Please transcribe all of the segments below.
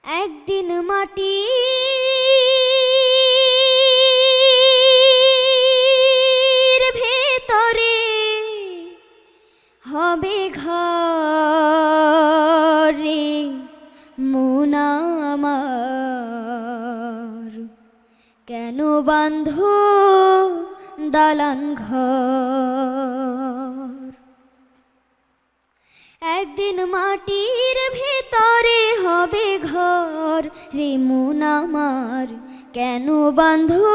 একদিন মাটি ভেতরে হবে ঘর রে মন আমার, কেন বাঁধো দালান ঘর। একদিন মাটির ভেতরে হবে ঘর রে মন আমার, কেন বাঁধো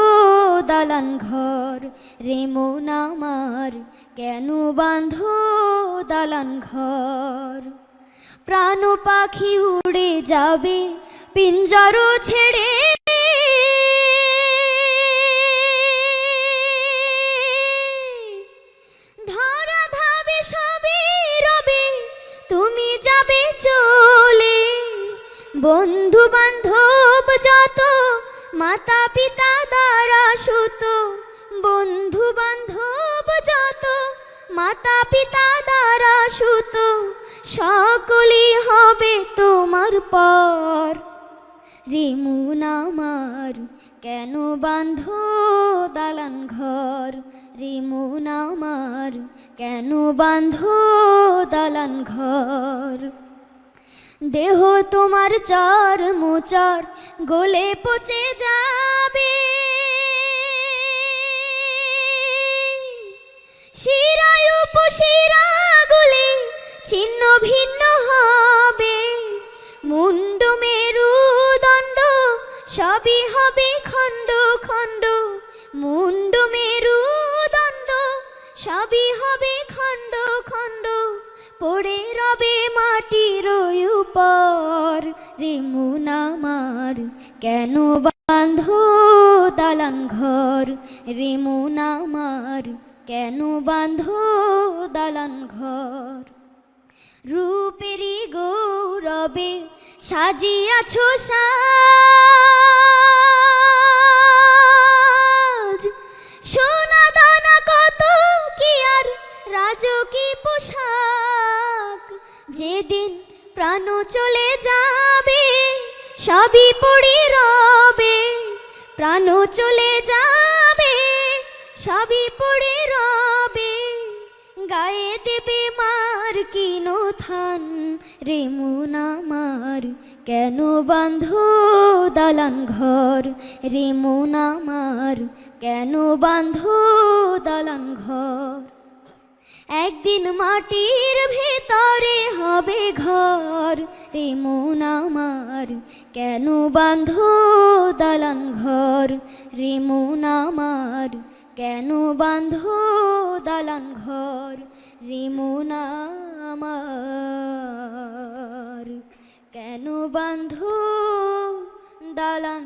দালান ঘর রে মন আমার, কেন বাঁধো দালান ঘর। প্রাণ পাখি উড়ে যাবে পিঞ্জর ছেড়ে, ধরা ধাবে সবে রবে তুমি যাবে চলে। বন্ধু বান্ধব যত মাতা পিতা দ্বারা সুত, বন্ধু বান্ধব যত মাতা পিতা দ্বারা সুত, সকলই হবে তোমার পর রে মন আমার, কেন বাঁধো দালান ঘর রে মন আমার, কেন বাঁধো দালান ঘর। দেহ তোমার চর মোচর গলে পচে যাবে, শিরায় উপশিরা গুলে ছিন্ন ভিন্ন হবে, মুন্ড মেরুদণ্ড সবই হবে খণ্ড খণ্ড, মুন্ড মেরুদণ্ড সবই হবে খণ্ড খণ্ড, পড়ে রবে মাটির উপর রে মন আমার, কেন বাঁধো দালান ঘর রে মন আমার, কেন বাঁধো দালান ঘর। রূপেরই গৌরবে সাজিয়াছো সাজ, সোনা দানা কত কি আর রাজকী পোশাক। যেদিন প্রাণ চলে যাবে সবই পড়ে রবে, প্রাণ চলে যাবে সবই পড়ে রবে, গায়ে দেবে মার কিনো থান রে মন আমার, কেন বাঁধো দালান ঘর রে মন আমার, কেন বাঁধো দালান ঘর। একদিন মাটির ভেতরে হবে ঘর রে মন আমার, কেন বাঁধো দালান ঘর রে মন আমার, কেন বাঁধো দালান ঘর রে মন আমার, কেন বাঁধো দালান